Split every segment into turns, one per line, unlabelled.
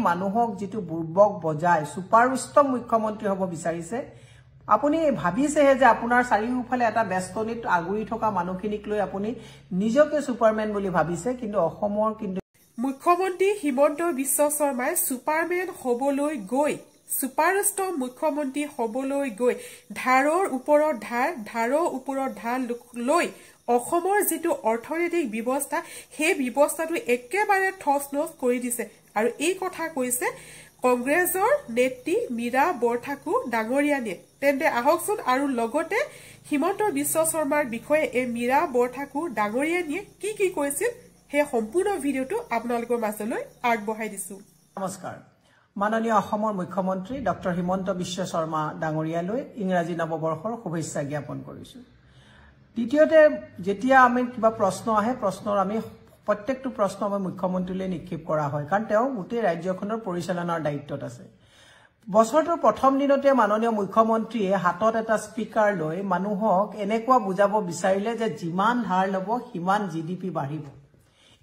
মানুহক যেটো বুৰ্বক বজায় সুপাৰ উত্তম মুখ্যমন্ত্ৰী হ'ব বিচাৰিছে আপুনি ভাবিছেহে যে আপোনাৰ চাৰিওফালে এটা ব্যস্তনিত আগুৰি থকা মানুহখিনিক লৈ আপুনি নিজকে সুপাৰমেন বুলি ভাবিছে কিন্তু অসমৰ কিন্তু
মুখ্যমন্ত্ৰী হিমন্ত বিশ্ব শৰ্মাই সুপাৰমেন হ'বলৈ গৈ সুপাৰস্টাৰ মুখ্যমন্ত্ৰী হ'বলৈ গৈ ধাৰৰ ওপৰত ধাৰ লৈ অসমৰ যেটো অৰ্থনৈতিক ব্যৱস্থা সেই ব্যৱস্থাটো একেবাৰে ঠছ-নছ কৰি দিছে আৰু এই কথা কৈছে কংগ্ৰেছৰ নেত্ৰী মীৰা বৰঠাকুৰ ডাঙৰীয়ানীয়ে তেন্তে আহকচোন আৰু লগতে হিমন্ত বিশ্ব শৰ্মাৰ বিষয়ে এই মীৰা বৰঠাকুৰ ডাঙৰীয়ানীয়ে কি কৈছিল হে সম্পূৰ্ণ ভিডিওটো আপোনালোকৰ মাজলৈ আগবঢ়াই দিছো
নমস্কাৰ মাননীয় অসমৰ মুখ্যমন্ত্ৰী ডক্টৰ হিমন্ত বিশ্ব শৰ্মা ডাঙৰীয়ালৈ ইংৰাজী নৱবৰ্ষৰ শুভেচ্ছা জ্ঞাপন কৰিছো দ্বিতীয়তে যেতিয়া আমি কিবা প্ৰশ্ন আহে প্ৰশ্নৰ আমি প্ৰত্যেকটো প্ৰশ্ন আমি মুখ্যমন্ত্ৰীলৈ নিক্ষেপ কৰা হয় কাৰণ তেওঁ গোটেই ৰাজ্যখনৰ পৰিচালনাৰ দায়িত্বত আছে বছৰটোৰ প্ৰথম দিনতে মাননীয় মুখ্যমন্ত্ৰীয়ে হাতত এটা স্পিকাৰ লৈ মানুহক এনেকুৱা বুজাব বিচাৰিলে যে যিমান ধাৰ ল'ব সিমান জিডিপি বাঢ়িব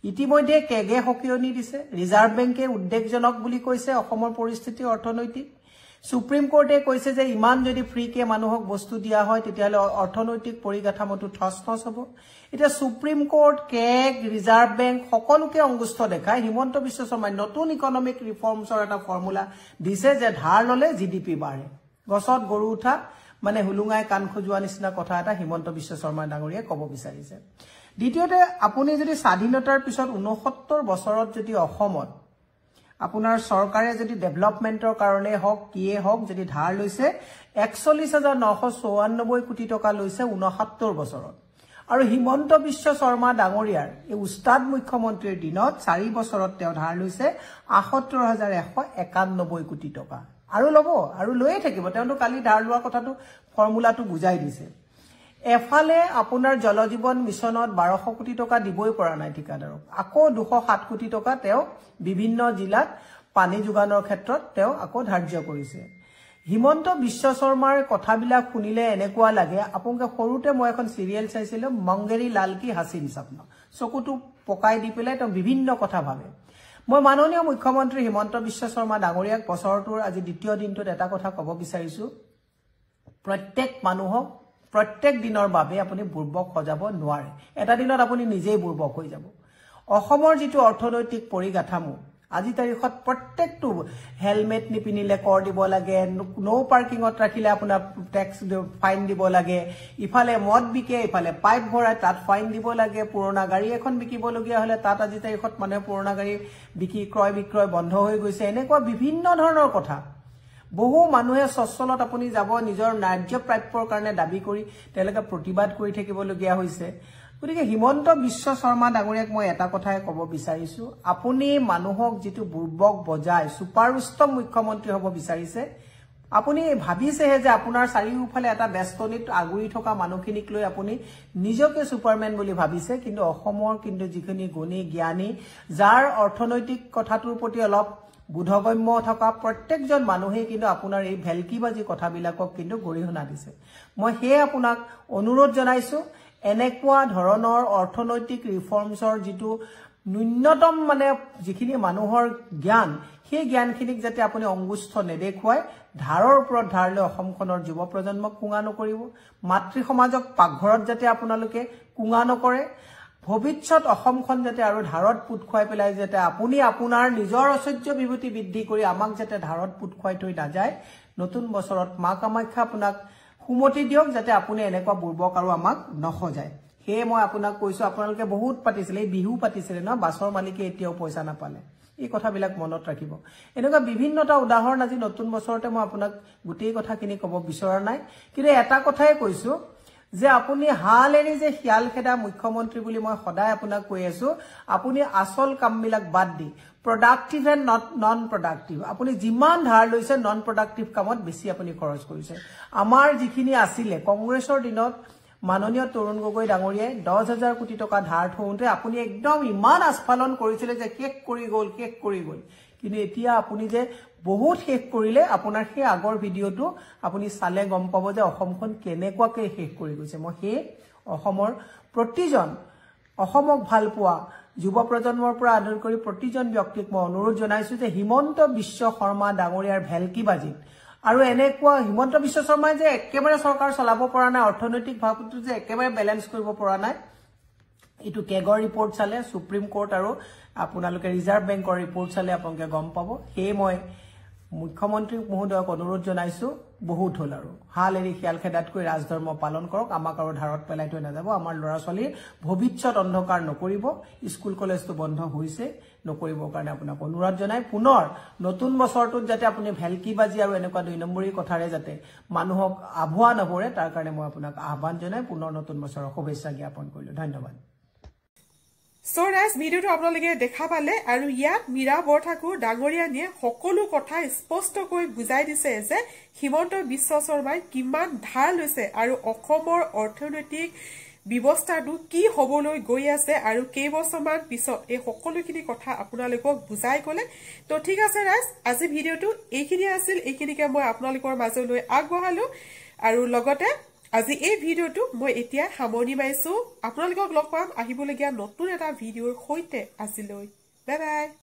ইতিমধ্যে কেগে হকিয়নি দিছে ৰিজাৰ্ভ বেংকে উদ্বেগজনক বুলি কৈছে অসমৰ পৰিস্থিতি অৰ্থনৈতিক সুপ্ৰিম কোৰ্টে কৈছে যে ইমান যদি ফ্ৰীকে মানুহক বস্তু দিয়া হয় তেতিয়ালে অৰ্থনৈতিক পৰিকাঠামোটো ঠছ-নছ হ'ব এটা supreme court keg reserve bank সকলোকে অংগুষ্ঠ দেখায় হিমন্ত বিশ্ব শৰ্মাই নতুন ইকনমিক ৰিফৰ্মছৰ এটা ফৰ্মুলা দিছে যে ধাৰ ললে জিডিপি বাঢ়ে গছত গৰু উঠা মানে হুলুঙাই কাণ খজুৱা নিচিনা কথা এটা হিমন্ত বিশ্ব শৰ্মা ডাঙৰীয়ে ক'ব বিচাৰিছে দ্বিতীয়তে আপুনি যদি স্বাধীনতাৰ পিছত 69 বছৰত যদি অসমত আপোনাৰ চৰকাৰে যদি ডেভেলপমেন্টৰ কাৰণে হক কিয়ে হক যদি ধাৰ লৈছে 41994 কোটি টকা লৈছে 69 বছৰত আৰু হিমন্ত বিশ্ব শৰ্মা ডাঙৰীয়াৰ এই উস্তাদ মুখ্যমন্ত্ৰীৰ দিনত 4 বছৰত তেওঁ ধাৰ লৈছে 78191 কোটি টকা আৰু ল'ব আৰু লৈয়ে থাকিব তেওঁটো কালি ধাৰ লোৱা কথাটো ফৰ্মুলাটো বুজাই দিছে এফালে আপোনাৰ জলজীৱন মিছনত 1200 কোটি টকা দিবই পৰা নাই ঠিকাদাৰক আকৌ 207 কোটি টকা তেওঁ বিভিন্ন জিলাত পানী যোগানৰ ক্ষেত্ৰত তেওঁ আকৌ ধাৰ্য কৰিছে হিমন্ত বিশ্ব শৰ্মাৰ কথাবিলাক শুনিলে এনেকুৱা লাগে আপোনাক সৰুতে মই এখন সিৰিয়েল চাইছিলো মংগেৰী লাল কি হাসিন স্বপ্ন চকুটো পকাই দি পেলাই তেওঁ বিভিন্ন কথা ভাবে মই মাননীয় মুখ্যমন্ত্ৰী হিমন্ত বিশ্ব শৰ্মা ডাঙৰীয়াক বছৰটোৰ আজি দ্বিতীয় দিনটোত এটা কথা ক'ব বিচাৰিছো প্ৰত্যেক মানুহক প্ৰত্যেক দিনৰ বাবে আপুনি বুৰ্বক সজাব নোৱাৰে এটা দিনত আপুনি নিজেই বুৰ্বক হৈ যাব অসমৰ যেটো অৰ্থনৈতিক পৰিকাঠামো আজি তাৰিখত প্ৰত্যেকটো হেলমেট নিপিনিলে কৰ দিব লাগে নো পাৰ্কিংত ৰাখিলে আপোনাৰ ট্যাক্স ফাইন দিব লাগে ইফালে মদ বিকে ইফালে পাইপ ভৰাই তাত ফাইন দিব লাগে পুৰণা গাড়ী এখন বিকিব লগিয়া হলে তাত আজি তাৰিখত মানে পুৰণা গাড়ী ক্ৰয় বিক্ৰয় বন্ধ হৈ গৈছে এনেকুৱা বিভিন্ন ধৰণৰ কথা বহু মানুহে সচ্ছলত আপুনি যাব নিজৰ ন্যায্য প্ৰাপ্যৰ কাৰণে দাবী কৰি তেওঁলোকে প্ৰতিবাদ কৰি থাকিব লগিয়া হৈছে গতিকে হিমন্ত বিশ্ব শৰ্মা ডাঙৰীয়াক মই এটা কথাই ক'ব বিচাৰিছো আপুনি মানুহক যেটো বুৰ্বক বজায় সুপাৰ উত্তম মুখ্যমন্ত্ৰী হ'ব বিচাৰিছে আপুনি ভাবিছেহে যে আপোনাৰ চাৰিওফালে এটা ব্যস্তনিত আগুৰি থকা মানুহখিনিক লৈ আপুনি নিজকে সুপাৰমেন বুলি ভাবিছে কিন্তু অসমৰ কিন্তু যিখিনি গুণী জ্ঞানী যাৰ অৰ্থনৈতিক কথাটোৰ প্ৰতি অলপ বুধগম্য থকা প্ৰত্যেকজন মানুহে কিন্তু আপোনাৰ এই ভেলকিবাজি কথাবিলাকক কিন্তু গৰিহণা দিছে মই হে আপোনাক অনুৰোধ জনাইছো এনেকুৱা ধৰণৰ অৰ্থনৈতিক ৰিফৰ্মছৰ যেটো ন্যূনতম মানে যিখিনি মানুহৰ জ্ঞান সেই জ্ঞানখিনিক যাতে আপুনি অংগুষ্ঠ নেদেখুৱাই ধাৰৰ ওপৰত ধাৰ লৈ অসমখনৰ যুৱ প্ৰজন্মক কুঙা নকৰিব মাতৃ সমাজক পাকঘৰত যাতে আপোনালোকে কুঙা নকৰে ভৱিষ্যত অসমখন যাতে আৰু ধাৰত পুত খুৱাই পেলাই যাতে আপুনি আপোনাৰ নিজৰ অসহ্য বিভূতি বৃদ্ধি কৰি আমাক যাতে ধাৰত পুত খুৱাই থৈ নাযায় নতুন বছৰত মা কামাখ্যা আপোনাক সুমতি দিয়ক যাতে আপুনি এনেকুৱা বুৰ্বক আৰু আমাক নখজায় হে মই আপোনাক কৈছো আপোনালোকে বহুত পাতিছিল এই বিহু পাতিছিল ন বাছৰ মালিকে এতিয়াও পইচা নাপালে এই কথাবিলাক মনত ৰাখিব এনেকুৱা বিভিন্নটা উদাহৰণ আজি নতুন বছৰতে মই আপোনাক গোটেই কথাখিনি ক'ব বিচৰা নাই কিন্তু এটা কথাই কৈছো যে আপুনি হালেৰি যে খিয়াল খেদা মুখ্যমন্ত্ৰী বুলি মই সদায় আপোনাক কৈ আছো আপুনি আসল কামবিলাক বাদ দি প্ৰডাক্টিভ এণ্ড নন প্ৰডাক্টিভ আপুনি যিমান ধাৰ লৈছে নন প্ৰডাক্টিভ কামত বেছি আপুনি খৰচ কৰিছে আমাৰ যিখিনি আছিলে কংগ্ৰেছৰ দিনত মাননীয় তৰুণ গগৈ ডাঙৰীয়াই 10,000 কোটি টকা ধাৰ থওঁতে আপুনি একদম ইমান আস্ফালন কৰিছিল যে শেষ কৰি গ'ল কিন্তু এতিয়া আপুনি যে বহুত শেষ কৰিলে আপোনাৰ সেই আগৰ ভিডিওটো আপুনি চালে গম পাব যে অসমখন কেনেকুৱাকৈ শেষ কৰি গৈছে মই সেই অসমৰ প্ৰতিজন অসমক ভাল পোৱা যুৱ প্ৰজন্মৰ পৰা আদৰ কৰি প্ৰতিজন ব্যক্তিক মই অনুৰোধ জনাইছো যে হিমন্ত বিশ্ব শৰ্মা ডাঙৰীয়াৰ ভেলকিবাজিত আৰু এনেকুৱা হিমন্ত বিশ্ব শৰ্মাই যে একেবাৰে চৰকাৰ চলাব পৰা নাই, অৰ্থনৈতিক ভাৱটো যে একেবাৰে বেলেন্স কৰিব পৰা নাই, এইটো কেগৰ ৰিপৰ্ট চালে, সুপ্ৰিম কোৰ্ট আৰু আপোনালোকে ৰিজাৰ্ভ বেংকৰ ৰিপৰ্ট চালে আপোনালোকে গম পাব। সেয়ে মই মুখ্যমন্ত্ৰী মহোদয়ক অনুৰোধ জনাইছো, বহুত হ'ল আৰু হাল এৰি শিয়াল খেদাতকৈ ৰাজধৰ্ম পালন কৰক, আমাক আৰু ধাৰত পেলাই থৈ নাযাব, আমাৰ ল'ৰা ছোৱালীৰ ভৱিষ্যত অন্ধকাৰ নকৰিব, স্কুল কলেজটো বন্ধ হৈছে, নকৰিবৰ কাৰণে আপোনাক অনুৰোধ জনাই পুনৰ নতুন বছৰটোত যাতে আপুনি ভেলকিবাজি আৰু এনেকুৱা 2 নম্বৰী কথাৰে যাতে মানুহক আভুৱা নভৰে তাৰ কাৰণে মই আপোনাক আহ্বান জনাই পুনৰ নতুন বছৰৰ শুভেচ্ছা জ্ঞাপন কৰিলো। ধন্যবাদ।
সো ৰাইজ ভিডিঅ'টো আপোনালোকে দেখা পালে আৰু ইয়াত মীৰা বৰঠাকুৰ ডাঙৰীয়ানীয়ে সকলো কথা স্পষ্টকৈ বুজাই দিছে যে হিমন্ত বিশ্ব শৰ্মাই কিমান ধাৰ লৈছে আৰু অসমৰ অৰ্থনৈতিক ব্যৱস্থাটো কি হ'বলৈ গৈ আছে আৰু কেইবছৰমান পিছত এই সকলোখিনি কথা আপোনালোকক বুজাই ক'লে। তো ঠিক আছে ৰাইজ, আজি ভিডিঅ'টো এইখিনি আছিল, এইখিনিকে মই আপোনালোকৰ মাজলৈ আগবঢ়ালো আৰু লগতে আজি এই ভিডিঅ'টো মই এতিয়া সামৰণি মাৰিছো। আপোনালোকক লগ পাম আহিবলগীয়া নতুন এটা ভিডিঅ'ৰ সৈতে। আজিলৈ বাই বাই।